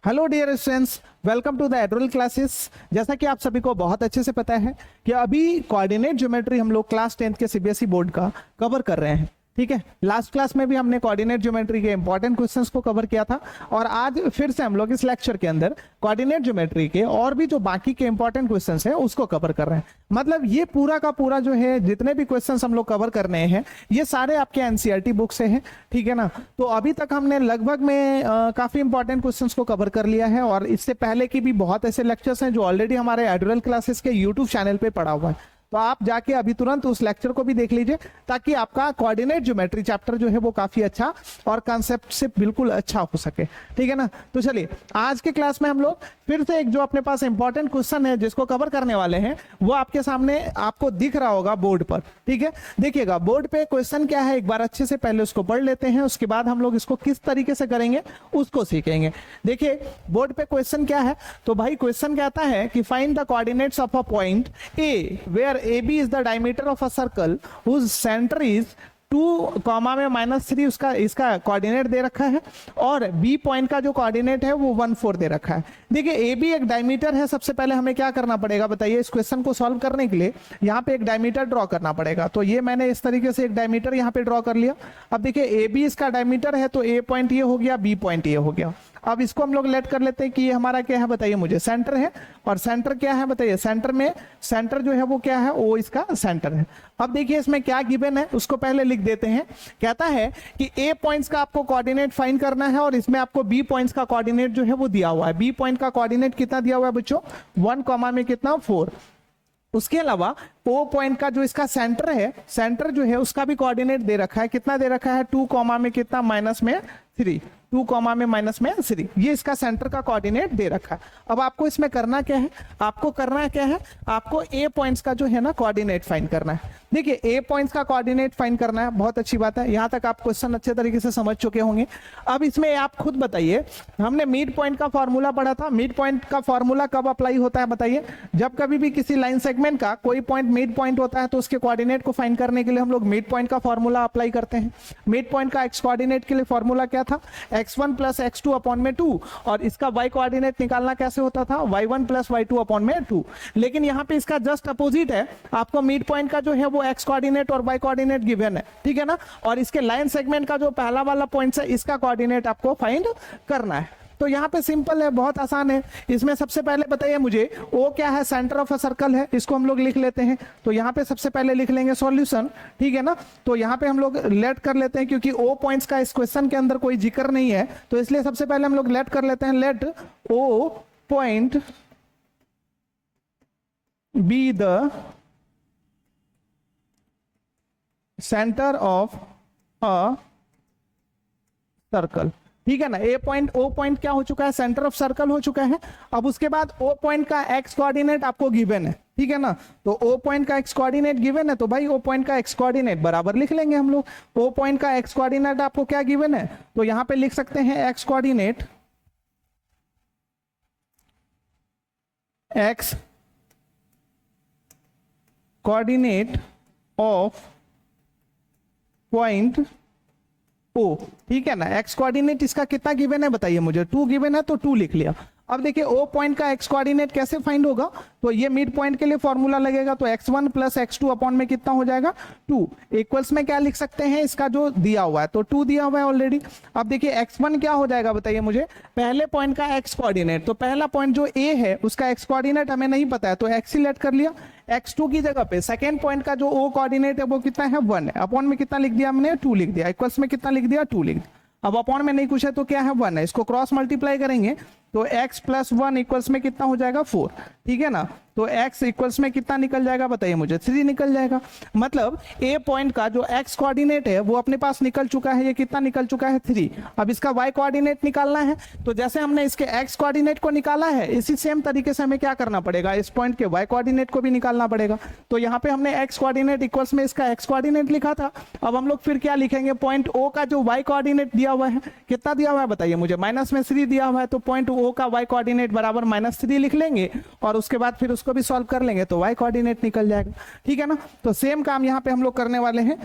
Hello dear students, welcome to the Edual classes. जैसा कि आप सभी को बहुत अच्छे से पता है कि अभी कोऑर्डिनेट ज्योमेट्री हम लोग क्लास 10th के सीबीएसई बोर्ड का कवर कर रहे हैं। ठीक है, लास्ट क्लास में भी हमने कोऑर्डिनेट ज्योमेट्री के इंपॉर्टेंट क्वेश्चंस को कवर किया था और आज फिर से हम लोग इस लेक्चर के अंदर कोऑर्डिनेट ज्योमेट्री के और भी जो बाकी के इंपॉर्टेंट क्वेश्चंस हैं उसको कवर कर रहे हैं। मतलब ये पूरा का पूरा जो है जितने भी क्वेश्चंस हम लोग कवर कर रहे हैं ये सारे आपके एनसीईआरटी बुक से हैं। ठीक है ना, तो अभी तक हमने लगभग में काफी इंपॉर्टेंट क्वेश्चंस को कवर कर लिया है और इससे पहले की भी बहुत ऐसे लेक्चर्स हैं जो ऑलरेडी हमारे एडुअल क्लासेस के यूट्यूब चैनल पे पड़ा हुआ है। तो आप जाके अभी तुरंत उस लेक्चर को भी देख लीजिए ताकि आपका कोऑर्डिनेट ज्योमेट्री चैप्टर जो है वो काफी अच्छा और कॉन्सेप्ट से बिल्कुल अच्छा हो सके। ठीक है ना, तो चलिए आज के क्लास में हम लोग फिर से एक जो अपने पास इंपॉर्टेंट क्वेश्चन है जिसको कवर करने वाले हैं वो आपके सामने आपको दिख रहा होगा बोर्ड पर। ठीक है, देखिएगा बोर्ड पे क्वेश्चन क्या है, एक बार अच्छे से पहले उसको पढ़ लेते हैं, उसके बाद हम लोग इसको किस तरीके से करेंगे उसको सीखेंगे। देखिए बोर्ड पे क्वेश्चन क्या है, तो भाई क्वेश्चन कहता है कि find the coordinates of a point A where AB is the diameter of a circle whose center is 2 comma में -3 उसका इसका कोऑर्डिनेट दे रखा है और B पॉइंट का जो कोऑर्डिनेट है वो 1,4 दे रखा है। देखिए AB एक डायमीटर है, सबसे पहले हमें क्या करना पड़ेगा बताइए, इस क्वेश्चन को सॉल्व करने के लिए यहाँ पे एक डायमीटर ड्रॉ करना पड़ेगा। तो ये मैंने इस तरीके से एक डायमीटर यहाँ पे ड्रॉ कर लिया। अब देखिए AB इसका डायमीटर है तो A पॉइंट ये हो गया, B पॉइंट ये हो गया। अब इसको हम लोग लेट कर लेते हैं कि ये हमारा क्या है बताइए मुझे, सेंटर है। और सेंटर क्या है बताइए, सेंटर में सेंटर जो है वो क्या है, वो इसका सेंटर है। अब देखिए इसमें क्या गिवन है उसको पहले लिख देते हैं। कहता है कि A पॉइंट्स का आपको कोऑर्डिनेट फाइंड करना है और इसमें आपको B पॉइंट्स का कोऑर्डिनेट जो है वो दिया हुआ है। B पॉइंट का कोऑर्डिनेट कितना दिया हुआ है बच्चों, 1 कॉमा में कितना 4। उसके अलावा O पॉइंट का जो इसका सेंटर है, सेंटर जो है उसका भी कोऑर्डिनेट दे रखा है, कितना दे रखा है 2 कॉमा में कितना -3, 2 कॉमा में -3, ये इसका सेंटर का कोऑर्डिनेट दे रखा है। अब आपको इसमें करना क्या है, आपको करना क्या है, आपको A पॉइंट्स का जो है ना कोऑर्डिनेट फाइंड करना है। देखिए A पॉइंट्स का कोऑर्डिनेट फाइंड करना है, बहुत अच्छी बात है, यहां तक आप क्वेश्चन अच्छे तरीके से समझ चुके होंगे। अब इसमें आप खुद बताइए, हमने मिड पॉइंट का फॉर्मूला पढ़ा था, मिड पॉइंट का फॉर्मूला कब अप्लाई होता है बताइए, जब कभी भी किसी लाइन सेगमेंट का कोई पॉइंट मिड पॉइंट होता है तो उसके कोऑर्डिनेट को फाइंड करने के लिए हम लोग मिड पॉइंट का फॉर्मूला अप्लाई करते हैं। मिड पॉइंट का x कोऑर्डिनेट के लिए फॉर्मूला क्या था, x1 + x2 अपॉन में 2, और इसका y कोऑर्डिनेट निकालना कैसे होता था, y1 + y2 अपॉन में 2। लेकिन यहाँ पे इसका जस्ट अपोजिट है, आपको मिड पॉइंट का जो है वो x कोऑर्डिनेट और y कोऑर्डिनेट गिवन है। ठीक है ना, और इसके लाइन सेगमेंट का जो पहला वाला पॉइंट है इसका कोऑर्डिनेट आपको फाइंड करना है। तो यहाँ पे सिंपल है, बहुत आसान है। इसमें सबसे पहले बताइए मुझे O क्या है, सेंटर ऑफ अ सर्कल है, इसको हम लोग लिख लेते हैं। तो यहाँ पे सबसे पहले लिख लेंगे सॉल्यूशन। ठीक है ना, तो यहाँ पे हम लोग लेट कर लेते हैं क्योंकि O पॉइंट्स का इस क्वेश्चन के अंदर कोई जिक्र नहीं है, तो इसलिए सबसे पहले हम लोग लेट कर लेते हैं, let O point be the centre of a circle. ठीक है ना, O पॉइंट क्या हो चुका है, सेंटर ऑफ सर्कल हो चुका है। अब उसके बाद O पॉइंट का x कोऑर्डिनेट आपको गिवन है। ठीक है ना, तो O पॉइंट का x कोऑर्डिनेट गिवन है, तो भाई O पॉइंट का x कोऑर्डिनेट बराबर लिख लेंगे हम लोग। O पॉइंट का x कोऑर्डिनेट आपको क्या गिवन है, तो यहां पे लिख सकते हैं x coordinate, x coordinate of point O। ठीक है ना, x कोऑर्डिनेट इसका कितना गिवन है बताइए मुझे, 2 गिवन है तो 2 लिख लिया। अब देखिए O पॉइंट का x कोऑर्डिनेट कैसे फाइंड होगा, तो ये मिड पॉइंट के लिए फॉर्मूला लगेगा, तो x1 + x2 अपॉन में कितना हो जाएगा 2, इक्वल्स में क्या लिख सकते हैं, इसका जो दिया हुआ है तो 2 दिया हुआ है ऑलरेडी। अब देखिए x1 क्या हो जाएगा बताइए मुझे, पहले पॉइंट का x कोऑर्डिनेट, तो पहला पॉइंट जो A है उसका x कोऑर्डिनेट हमें नहीं पता है तो x ही लेट कर लिया। x2 की जगह पे सेकेंड पॉइंट का जो O कोऑर्डिनेट है वो कितना है 1 है, अपॉन में कितना लिख दिया हमने 2 लिख दिया, इक्वल्स में कितना लिख दिया 2 लिख दिया। अब अपॉन में नहीं कुछ है तो क्या है 1 है, इसको क्रॉस मल्टीप्लाई करेंगे तो x + 1 इक्वल्स में कितना हो जाएगा 4। ठीक है ना, तो x इक्वल्स में कितना निकल जाएगा बताइए मुझे, 3 निकल जाएगा। मतलब A पॉइंट का जो x कोऑर्डिनेट है वो अपने पास निकल चुका है, ये कितना निकल चुका है 3। अब इसका y कोऑर्डिनेट निकालना है, तो जैसे हमने इसके x कोऑर्डिनेट को निकाला है इसी सेम तरीके से हमें क्या करना पड़ेगा, इस पॉइंट के y कोऑर्डिनेट को भी निकालना पड़ेगा। तो यहाँ पे हमने x कोऑर्डिनेट इक्वल्स में इसका x कोऑर्डिनेट लिखा था। अब हम लोग फिर क्या लिखेंगे, पॉइंट O का जो y कोऑर्डिनेट दिया हुआ है कितना दिया हुआ है बताइए मुझे, -3 दिया हुआ है, तो पॉइंट O का y कोऑर्डिनेट बराबर -3 लिख लेंगे और उसके बाद फिर उसको भी सॉल्व कर लेंगे तो y कोऑर्डिनेट निकल जाएगा। ठीक है ना, तो सेम काम यहां पे हम लोग करने वाले हैं।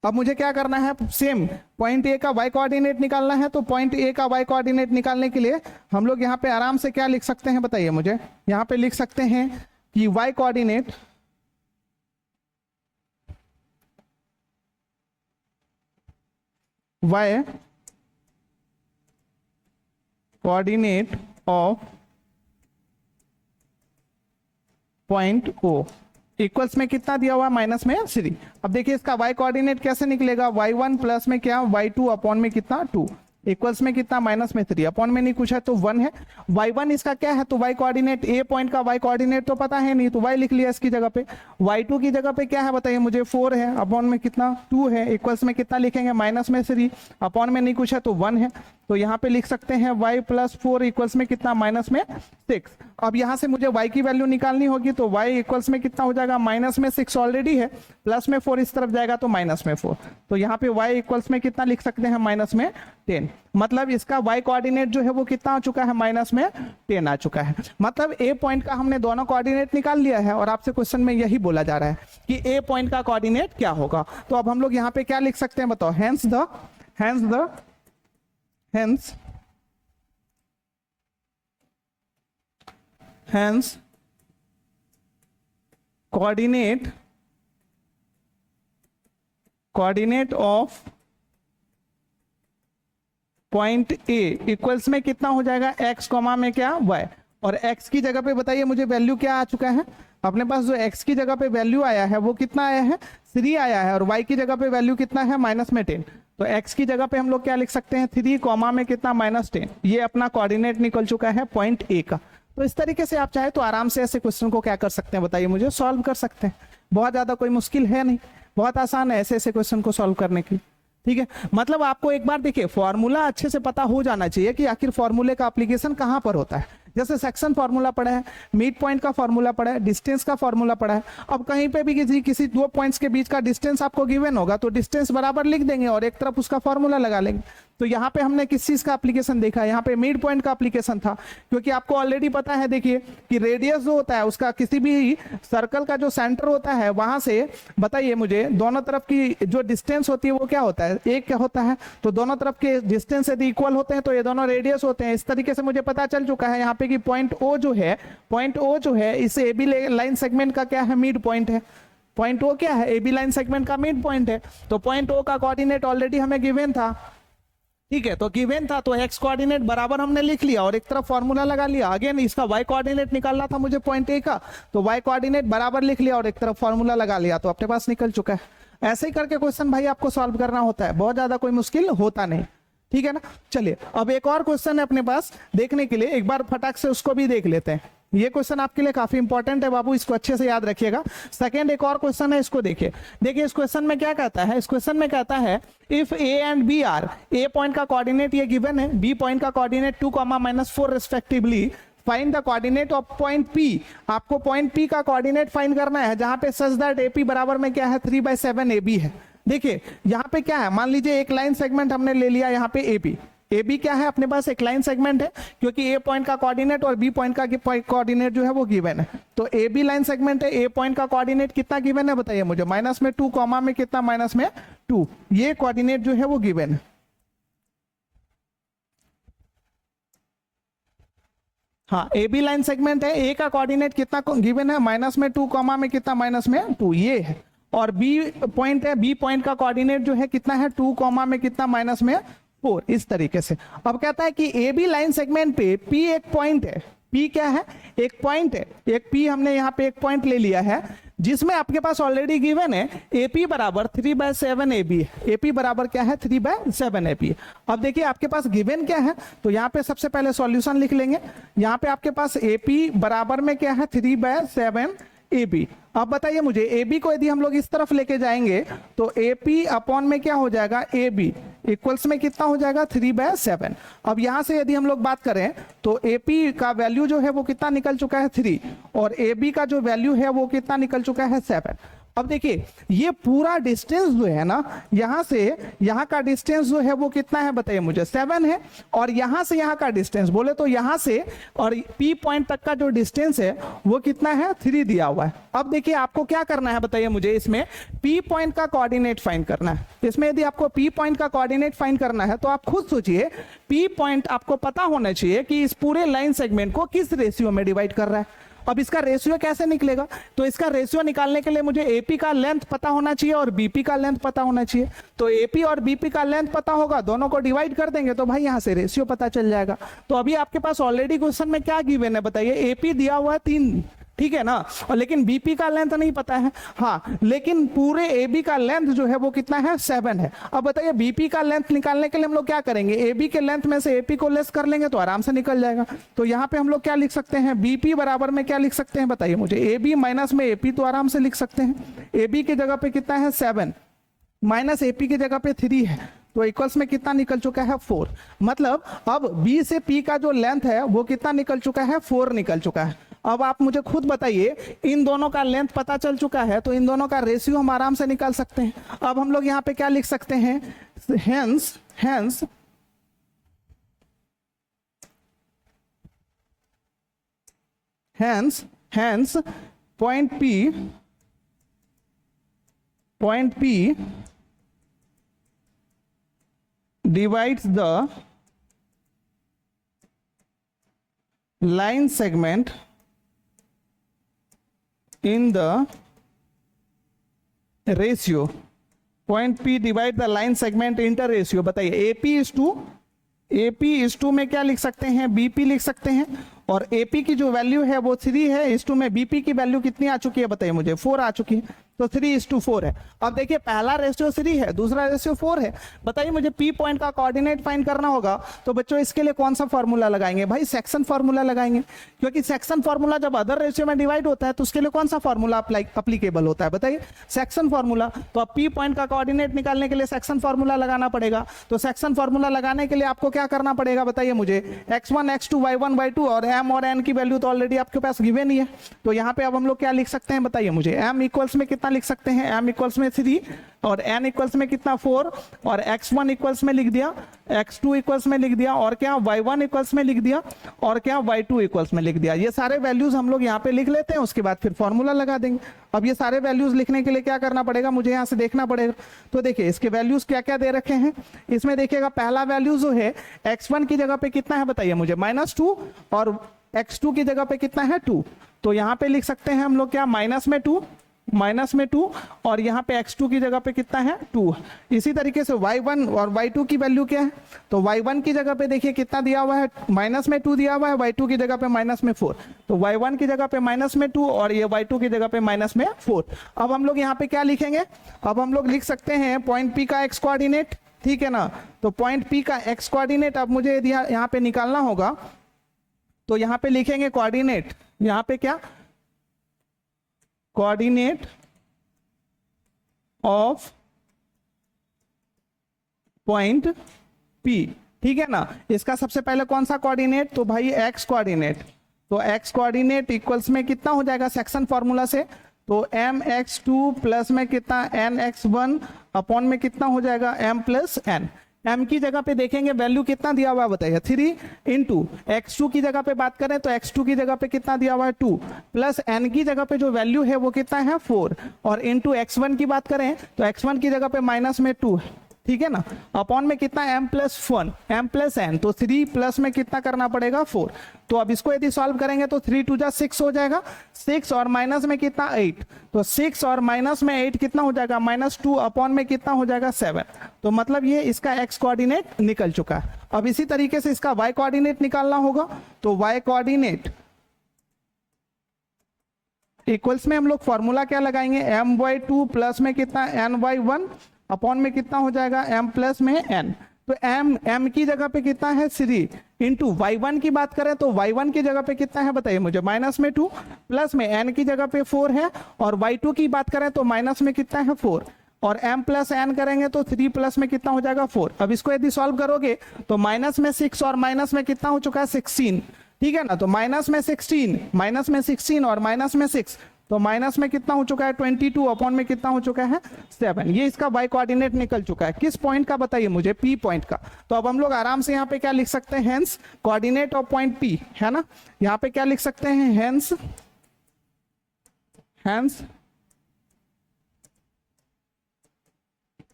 अब मुझे क्या करना है, सेम पॉइंट ए का वाई कोऑर्डिनेट निकालना है। तो पॉइंट ए का वाई कोऑर्डिनेट निकालने के लिए हम लोग यहाँ पे आराम से क्या लिख सकते हैं बताइए मुझे। यहाँ पे लिख सकते हैं कि Y coordinate of point O equals में कितना दिया हुआ, माइनस में 3। अब देखिए इसका y कोऑर्डिनेट कैसे निकलेगा, y1 प्लस में क्या y2 अपॉन में कितना 2 इक्वल्स में कितना माइनस में 3 अपॉन में नहीं कुछ है तो 1 है। y1 इसका क्या है, तो y कोऑर्डिनेट ए पॉइंट का y कोऑर्डिनेट तो पता है नहीं तो y लिख लिया इसकी जगह पे। y2 की जगह पे क्या है बताइए मुझे, 4 है अपॉन में कितना 2 है इक्वल्स में कितना लिखेंगे माइनस में 3 अपॉन में नहीं कुछ है तो 1 है। तो यहाँ पे लिख सकते हैं y प्लस 4 इक्वल्स में कितना माइनस में 6। अब यहाँ से मुझे y की वैल्यू निकालनी होगी तो y इक्वल्स में कितना हो जाएगा, माइनस में 6 ऑलरेडी है, प्लस में 4 इस तरफ जाएगा तो माइनस में 4। तो यहाँ पे y इक्वल्स में कितना लिख सकते हैं, माइनस में 10। मतलब इसका y कोऑर्डिनेट जो है वो कितना आ चुका है, माइनस में 10 आ चुका है। मतलब ए पॉइंट का हमने दोनों कोऑर्डिनेट निकाल लिया है और आपसे क्वेश्चन में यही बोला जा रहा है कि ए पॉइंट का कोऑर्डिनेट क्या होगा। तो अब हम लोग यहाँ पे क्या लिख सकते हैं बताओ, hence coordinate of point A equals में कितना हो जाएगा, x कॉमा में क्या y, और x की जगह पे बताइए मुझे वैल्यू क्या आ चुका है, अपने पास जो x की जगह पे वैल्यू आया है वो कितना आया है, 3 आया है, और y की जगह पे वैल्यू कितना है, माइनस में 10। तो x की जगह पे हम लोग क्या लिख सकते हैं, 3 कॉमा में कितना माइनस 10। ये अपना कोऑर्डिनेट निकल चुका है पॉइंट ए का। तो इस तरीके से आप चाहे तो आराम से ऐसे क्वेश्चन को क्या कर सकते हैं बताइए मुझे, सॉल्व कर सकते हैं। बहुत ज्यादा कोई मुश्किल है नहीं, बहुत आसान है ऐसे ऐसे क्वेश्चन को सॉल्व करने की। ठीक है, मतलब आपको एक बार देखिए फॉर्मूला अच्छे से पता हो जाना चाहिए कि आखिर फॉर्मूले का एप्लीकेशन कहां पर होता है। जैसे सेक्शन फॉर्मूला पड़ा है, मिड पॉइंट का फॉर्मूला पड़ा है, डिस्टेंस का फॉर्मूला पड़ा है। अब कहीं पे भी किसी दो पॉइंट्स के बीच का डिस्टेंस आपको गिवन होगा तो डिस्टेंस बराबर लिख देंगे और एक तरफ उसका फॉर्मूला लगा लेंगे। तो यहाँ पे हमने किस चीज का एप्लीकेशन देखा, यहाँ पे मिड पॉइंट का एप्लीकेशन था, क्योंकि आपको ऑलरेडी पता है देखिए कि रेडियस जो होता है उसका किसी भी सर्कल का जो सेंटर होता है वहां से बताइए मुझे दोनों तरफ की जो डिस्टेंस होती है वो क्या होता है, एक क्या होता है। तो दोनों तरफ के डिस्टेंस यदि इक्वल होते हैं तो ये दोनों रेडियस होते हैं। इस तरीके से मुझे पता चल चुका है यहाँ पे कि पॉइंट ओ जो है इस ए बी लाइन सेगमेंट का क्या है, मिड पॉइंट है। पॉइंट ओ क्या है, ए बी लाइन सेगमेंट का मिड पॉइंट है। तो पॉइंट ओ का कोऑर्डिनेट ऑलरेडी हमें गिवन था, ठीक है, तो गिवन था तो एक्स कोऑर्डिनेट बराबर हमने लिख लिया और एक तरफ फॉर्मूला लगा लिया। अगेन इसका वाई कोऑर्डिनेट निकालना था मुझे पॉइंट ए का, तो वाई कोऑर्डिनेट बराबर लिख लिया और एक तरफ फॉर्मूला लगा लिया, तो अपने पास निकल चुका है। ऐसे ही करके क्वेश्चन भाई आपको सॉल्व करना होता है, बहुत ज्यादा कोई मुश्किल होता नहीं। ठीक है ना, चलिए अब एक और क्वेश्चन है अपने पास देखने के लिए, एक बार फटाक से उसको भी देख लेते हैं। ये क्वेश्चन आपके लिए काफी इंपॉर्टेंट है बाबू, इसको अच्छे से याद रखिएगा। सेकंड एक और क्वेश्चन है, इसको देखिए। देखिए इस क्वेश्चन में क्या कहता है, इस क्वेश्चन में कहता है if A and B are, A point का कोऑर्डिनेट ये गिवन है, बी पॉइंट का coordinate 2, -4 respectively, find the coordinate of point P. आपको पॉइंट पी का कोऑर्डिनेट फाइंड करना है जहां पे सच दैट एपी बराबर में क्या है, 3/7 AB है। देखिए यहाँ पे क्या है, मान लीजिए एक लाइन सेगमेंट हमने ले लिया यहाँ पे एबी। एबी क्या है अपने पास, एक लाइन सेगमेंट है, क्योंकि ए पॉइंट का कोऑर्डिनेट और बी पॉइंट का कोऑर्डिनेट जो है वो गिवन है। तो ए बी लाइन सेगमेंट है, ए पॉइंट का कोऑर्डिनेट कितना गिवन है बताइए मुझे, -2 कॉमा में कितना -2, ये कोऑर्डिनेट जो है वो गिवन है। हाँ, ए बी लाइन सेगमेंट है, ए का कोऑर्डिनेट कितना गिवन है, -2 कॉमा में कितना -2, ये है। और बी पॉइंट है, बी पॉइंट का कोऑर्डिनेट जो है कितना है, 2 कॉमा में कितना -4, इस तरीके से। अब कहता है कि ए बी लाइन सेगमेंट पे पी एक पॉइंट है, पी क्या है, एक पॉइंट है, एक पी हमने यहाँ पे एक पॉइंट ले लिया है जिसमें आपके पास ऑलरेडी गिवन है एपी बराबर 3/7 AB है। एपी बराबर क्या है, 3/7 AB। अब देखिए आपके पास गिवन क्या है, तो यहाँ पे सबसे पहले सॉल्यूशन लिख लेंगे। यहाँ पे आपके पास एपी बराबर में क्या है, 3/7 AB। अब बताइए मुझे AB को यदि हम लोग इस तरफ लेके जाएंगे तो AP अपॉन में क्या हो जाएगा, AB इक्वल्स में कितना हो जाएगा, 3/7। अब यहां से यदि हम लोग बात करें तो AP का वैल्यू जो है वो कितना निकल चुका है, 3, और AB का जो वैल्यू है वो कितना निकल चुका है, 7। अब देखिए ये पूरा डिस्टेंस जो है ना, यहां से यहां का डिस्टेंस जो है वो कितना है बताइए मुझे, 7 है। और यहां से यहां का डिस्टेंस बोले तो यहां से और P पॉइंट तक का जो डिस्टेंस है वो कितना है, 3 दिया हुआ है। अब देखिए आपको क्या करना है बताइए मुझे, इसमें P पॉइंट का कोऑर्डिनेट फाइंड करना है। इसमें यदि आपको P पॉइंट का कोऑर्डिनेट फाइंड करना है तो आप खुद सोचिए, P पॉइंट आपको पता होना चाहिए कि इस पूरे लाइन सेगमेंट को किस रेशियो में डिवाइड कर रहा है। अब इसका रेशियो कैसे निकलेगा, तो इसका रेशियो निकालने के लिए मुझे AP का लेंथ पता होना चाहिए और BP का लेंथ पता होना चाहिए। तो AP और BP का लेंथ पता होगा, दोनों को डिवाइड कर देंगे तो भाई यहां से रेशियो पता चल जाएगा। तो अभी आपके पास ऑलरेडी क्वेश्चन में क्या गिवन है बताइए, AP दिया हुआ है 3, ठीक है ना, और लेकिन BP का लेंथ नहीं पता है। हाँ, लेकिन पूरे AB का लेंथ जो है वो कितना है, 7 है। अब बताइए BP का लेंथ निकालने के लिए हम लोग क्या करेंगे, AB के लेंथ में से AP को लेस कर लेंगे तो आराम से निकल जाएगा। तो यहाँ पे हम लोग क्या लिख सकते हैं, BP बराबर में क्या लिख सकते हैं बताइए मुझे, AB माइनस में AP तो आराम से लिख सकते हैं। AB की जगह पे कितना है 7 माइनस AP की जगह पे 3 है, तो इक्वल्स में कितना निकल चुका है 4। मतलब अब B से P का जो लेंथ है वो कितना निकल चुका है, 4 निकल चुका है। अब आप मुझे खुद बताइए, इन दोनों का लेंथ पता चल चुका है तो इन दोनों का रेशियो हम आराम से निकाल सकते हैं। अब हम लोग यहाँ पे क्या लिख सकते हैं, hence point P divides the line segment in the ratio. Point P divide the line segment inter ratio। बताइए AP is to में क्या लिख सकते हैं, BP लिख सकते हैं, और AP की जो वैल्यू है वो 3 है, इस टू में BP की वैल्यू कितनी आ चुकी है बताइए मुझे, 4 आ चुकी है, तो 3:4 है। अब देखिए पहला रेशियो 3 है, दूसरा रेशियो 4 है। बताइए मुझे P पॉइंट का कोऑर्डिनेट फाइंड करना होगा, तो बच्चों इसके लिए कौन सा फॉर्मूला लगाएंगे भाई, सेक्शन फॉर्मूला लगाएंगे, क्योंकि सेक्शन फॉर्मूला जब अदर रेशियो में डिवाइड होता है तो उसके लिए कौन सा फॉर्मूला अप्लीकेबल होता है बताइए, सेक्शन फॉर्मूला। तो अब P पॉइंट का कोऑर्डिनेट निकालने के लिए सेक्शन फॉर्मूला लगाना पड़ेगा। तो सेक्शन फॉर्मूला लगाने के लिए आपको क्या करना पड़ेगा बताइए मुझे, x1 x2 y1 y2 और m और n की वैल्यू तो ऑलरेडी आपके पास गिवन ही है। तो यहाँ पे अब हम लोग क्या लिख सकते हैं बताइए मुझे, m इक्वल्स में कितना लिख सकते हैं, m इक्वल्स में 3 और n इक्वल्स में कितना 4 और x1 इक्वल्स में लिख दिया, x2 इक्वल्स में लिख दिया, और क्या y1 इक्वल्स में लिख दिया, और क्या y2 इक्वल्स में लिख दिया। ये सारे वैल्यूज हम लोग यहाँ पे लिख लेते हैं, उसके बाद फिर फॉर्मूला लगा देंगे। अब ये सारे वैल्यूज लिखने के लिए क्या करना पड़ेगा, मुझे यहाँ से देखना पड़ेगा। तो देखिए इसके वैल्यूज क्या क्या दे रखे हैं, इसमें देखिएगा पहला वैल्यू जो है x1 की जगह पे कितना है बताइए मुझे, -2, और x2 की जगह पे कितना है 2। तो यहाँ पे लिख सकते हैं हम लोग क्या, माइनस में 2, और यहाँ पे x2 की जगह पे कितना है 2। इसी तरीके से y1 और y2 की वैल्यू क्या है, तो y1 की जगह पे देखिए कितना दिया हुआ है, -2 दिया हुआ है, y2 की जगह पे -4। तो y1 की जगह पे -2 और ये y2 की जगह पे -4। अब हम लोग यहाँ पे क्या लिखेंगे, अब हम लोग लिख सकते हैं पॉइंट P का x कोऑर्डिनेट, ठीक है ना। तो पॉइंट P का x कोऑर्डिनेट अब मुझे यदि यहाँ पे निकालना होगा तो यहाँ पे लिखेंगे कोऑर्डिनेट, यहाँ पे क्या, कोऑर्डिनेट ऑफ पॉइंट P, ठीक है ना। इसका सबसे पहले कौन सा कोऑर्डिनेट, तो भाई x कोऑर्डिनेट। तो x कोऑर्डिनेट इक्वल्स में कितना हो जाएगा सेक्शन फॉर्मूला से, तो mx2 प्लस में कितना nx1 अपॉन में कितना हो जाएगा m प्लस n। m की जगह पे देखेंगे वैल्यू कितना दिया हुआ है बताइए, 3 इंटू x2 की जगह पे बात करें तो x2 की जगह पे कितना दिया हुआ है 2, प्लस n की जगह पे जो वैल्यू है वो कितना है 4, और इंटू x1 की बात करें तो x1 की जगह पे माइनस में 2, ठीक है ना, अपॉन में कितना m प्लस n, तो 3 प्लस में कितना करना पड़ेगा 4। तो अब इसको यदि सॉल्व करेंगे तो 3 2 जा 6 हो जाएगा, 6 और माइनस में कितना 8, तो 6 और माइनस में 8 कितना हो जाएगा -2, अपॉन में कितना हो जाएगा 7। तो मतलब ये इसका x कोऑर्डिनेट निकल चुका है। अब इसी तरीके से इसका y कोऑर्डिनेट निकालना होगा, तो y कोऑर्डिनेट इक्वल्स में हम लोग फॉर्मूला क्या लगाएंगे, my2 प्लस में कितना ny1 अपॉन में कितना हो जाएगा m प्लस में n। तो m की जगह पे कितना है 3 इंटू y1 की बात करें तो y1 की जगह पे कितना है बताइए मुझे, -2 प्लस में n की जगह पे 4 है, और y2 की बात करें तो माइनस में कितना है 4, और m प्लस n करेंगे तो 3 प्लस में कितना हो जाएगा 4। अब इसको यदि सॉल्व करोगे तो माइनस में 6 और माइनस में कितना हो चुका है 16, ठीक है ना। तो माइनस में 16 और माइनस में 6, तो माइनस में कितना हो चुका है 22 अपॉन में कितना हो चुका है 7। ये इसका y कोऑर्डिनेट निकल चुका है। किस पॉइंट का बताइए मुझे, P पॉइंट का। तो अब हम लोग आराम से यहाँ पे क्या लिख सकते हैं, hence coordinate of point P, है ना। यहाँ पे क्या लिख सकते हैं, hence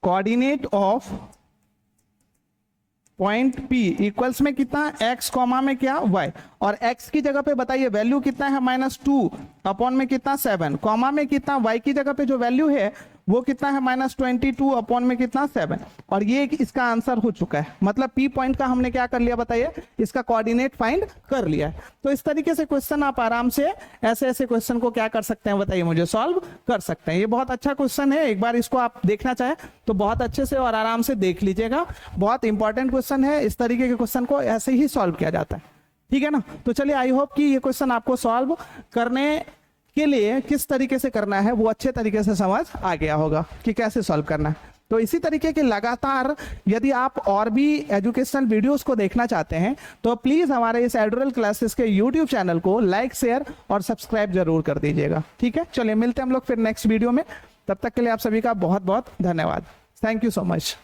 coordinate of point P equals में कितना, x कॉमा में क्या y, और x की जगह पे बताइए वैल्यू कितना है -2 अपॉन में कितना 7, कॉमा में कितना, y की जगह पे जो वैल्यू है वो कितना है -22 अपॉन में कितना 7। और ये इसका आंसर हो चुका है। मतलब P पॉइंट का हमने क्या कर लिया बताइए, इसका कोऑर्डिनेट फाइंड कर लिया है। तो इस तरीके से क्वेश्चन आप आराम से ऐसे क्वेश्चन को क्या कर सकते हैं बताइए मुझे, सॉल्व कर सकते हैं। ये बहुत अच्छा क्वेश्चन है, एक बार इसको आप देखना चाहें तो बहुत अच्छे से और आराम से देख लीजिएगा। बहुत इंपॉर्टेंट क्वेश्चन है, इस तरीके के क्वेश्चन को ऐसे ही सॉल्व किया जाता है, ठीक है ना। तो चलिए, आई होप कि ये क्वेश्चन आपको सॉल्व करने के लिए किस तरीके से करना है वो अच्छे तरीके से समझ आ गया होगा कि कैसे सॉल्व करना है। तो इसी तरीके के लगातार यदि आप और भी एजुकेशनल वीडियोस को देखना चाहते हैं तो प्लीज हमारे इस एडोरल क्लासेस के यूट्यूब चैनल को लाइक, शेयर और सब्सक्राइब जरूर कर दीजिएगा, ठीक है। चलिए मिलते हैं हम लोग फिर नेक्स्ट वीडियो में, तब तक के लिए आप सभी का बहुत बहुत धन्यवाद। Thank you so much.